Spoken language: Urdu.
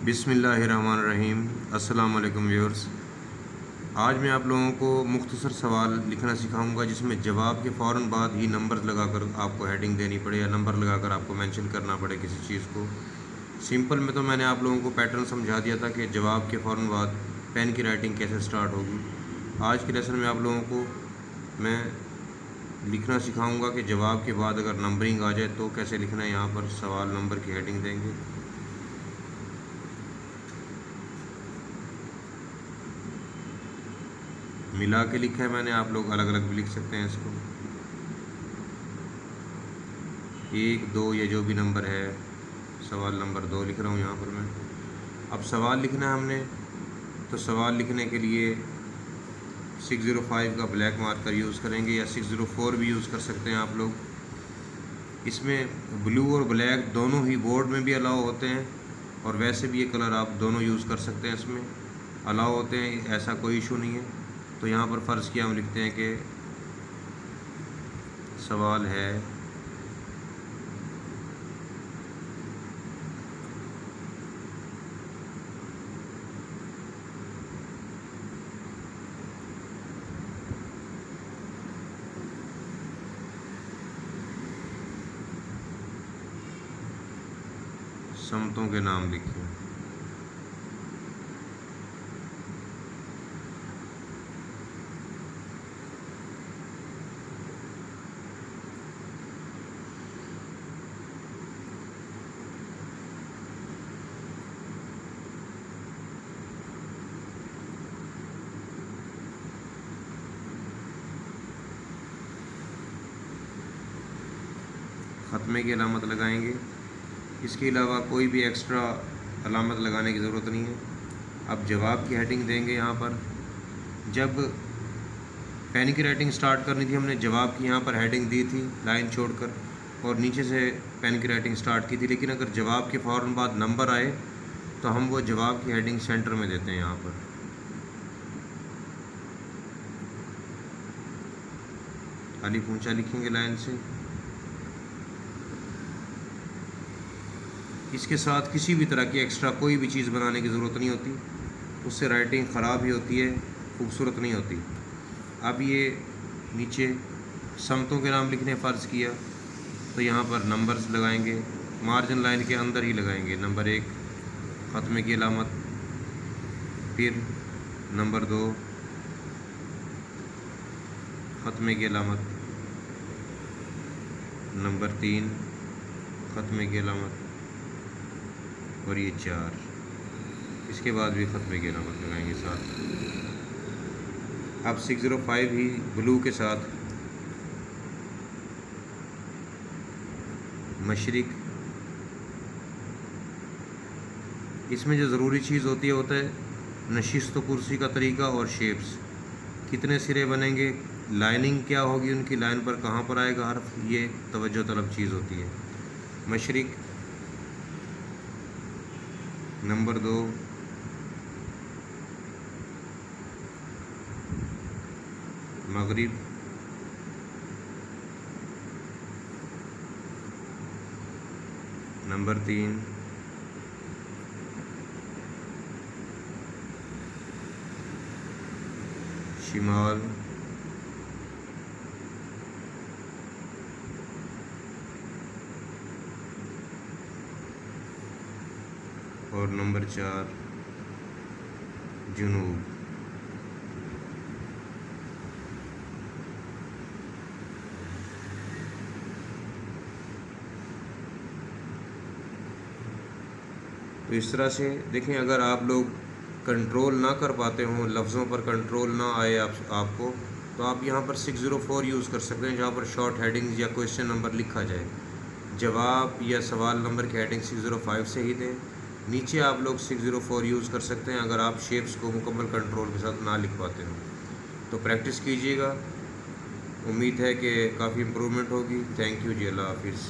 بسم اللہ الرحمن الرحیم۔ السلام علیکم ویورز، آج میں آپ لوگوں کو مختصر سوال لکھنا سکھاؤں گا جس میں جواب کے فوراً بعد ہی نمبر لگا کر آپ کو ہیڈنگ دینی پڑے یا نمبر لگا کر آپ کو مینشن کرنا پڑے کسی چیز کو۔ سمپل میں تو میں نے آپ لوگوں کو پیٹرن سمجھا دیا تھا کہ جواب کے فوراً بعد پین کی رائٹنگ کیسے سٹارٹ ہوگی۔ آج کے لیسن میں آپ لوگوں کو میں لکھنا سکھاؤں گا کہ جواب کے بعد اگر نمبرنگ آ جائے تو کیسے لکھنا ہے۔ یہاں پر سوال نمبر کی ہیڈنگ دیں گے۔ ملا کے لکھا ہے میں نے، آپ لوگ الگ الگ بھی لکھ سکتے ہیں اس کو۔ 1 2 یا جو بھی نمبر ہے، سوال نمبر 2 لکھ رہا ہوں یہاں پر میں۔ اب سوال لکھنا ہے ہم نے، تو سوال لکھنے کے لیے 605 کا بلیک مارکر یوز کریں گے یا 604 بھی یوز کر سکتے ہیں آپ لوگ۔ اس میں بلو اور بلیک دونوں ہی بورڈ میں بھی الاؤ ہوتے ہیں اور ویسے بھی یہ کلر آپ دونوں یوز کر سکتے ہیں، اس میں الاؤ ہوتے ہیں، ایسا کوئی ایشو نہیں ہے۔ تو یہاں پر فرض کیا ہم لکھتے ہیں کہ سوال ہے سمتوں کے نام لکھیں۔ ختمے کی علامت لگائیں گے، اس کے علاوہ کوئی بھی ایکسٹرا علامت لگانے کی ضرورت نہیں ہے۔ اب جواب کی ہیڈنگ دیں گے۔ یہاں پر جب پین کی رائٹنگ سٹارٹ کرنی تھی ہم نے جواب کی یہاں پر ہیڈنگ دی تھی لائن چھوڑ کر، اور نیچے سے پین کی رائٹنگ سٹارٹ کی تھی، لیکن اگر جواب کے فوراً بعد نمبر آئے تو ہم وہ جواب کی ہیڈنگ سینٹر میں دیتے ہیں۔ یہاں پر الف اونچا لکھیں گے لائن سے۔ اس کے ساتھ کسی بھی طرح کی ایکسٹرا کوئی بھی چیز بنانے کی ضرورت نہیں ہوتی، اس سے رائٹنگ خراب ہی ہوتی ہے، خوبصورت نہیں ہوتی۔ اب یہ نیچے سمتوں کے نام لکھنے فرض کیا تو یہاں پر نمبرز لگائیں گے، مارجن لائن کے اندر ہی لگائیں گے۔ نمبر 1 ختمے کی علامت، پھر نمبر 2 ختمے کی علامت، نمبر 3 ختمے کی علامت، اور یہ 4، اس کے بعد بھی ختمے کی علامت لگائیں گے ساتھ۔ اب 605 ہی بلو کے ساتھ مشرق، اس میں جو ضروری چیز ہوتی ہے نشست و کرسی کا طریقہ اور شیپس، کتنے سرے بنیں گے، لائننگ کیا ہوگی ان کی، لائن پر کہاں پر آئے گا حرف، یہ توجہ طلب چیز ہوتی ہے۔ مشرق، نمبر 2 مغرب، نمبر 3 شمال، اور نمبر 4 جنوب۔ تو اس طرح سے دیکھیں، اگر آپ لوگ کنٹرول نہ کر پاتے ہوں، لفظوں پر کنٹرول نہ آئے آپ کو، تو آپ یہاں پر 604 یوز کر سکتے ہیں، جہاں پر شارٹ ہیڈنگز یا کویشچن نمبر لکھا جائے۔ جواب یا سوال نمبر کی ہیڈنگ 605 سے ہی دیں، نیچے آپ لوگ 604 یوز کر سکتے ہیں اگر آپ شیپس کو مکمل کنٹرول کے ساتھ نہ لکھ پاتے ہوں۔ تو پریکٹس کیجیے گا، امید ہے کہ کافی امپرومنٹ ہوگی۔ تھینک یو جی، اللہ حافظ۔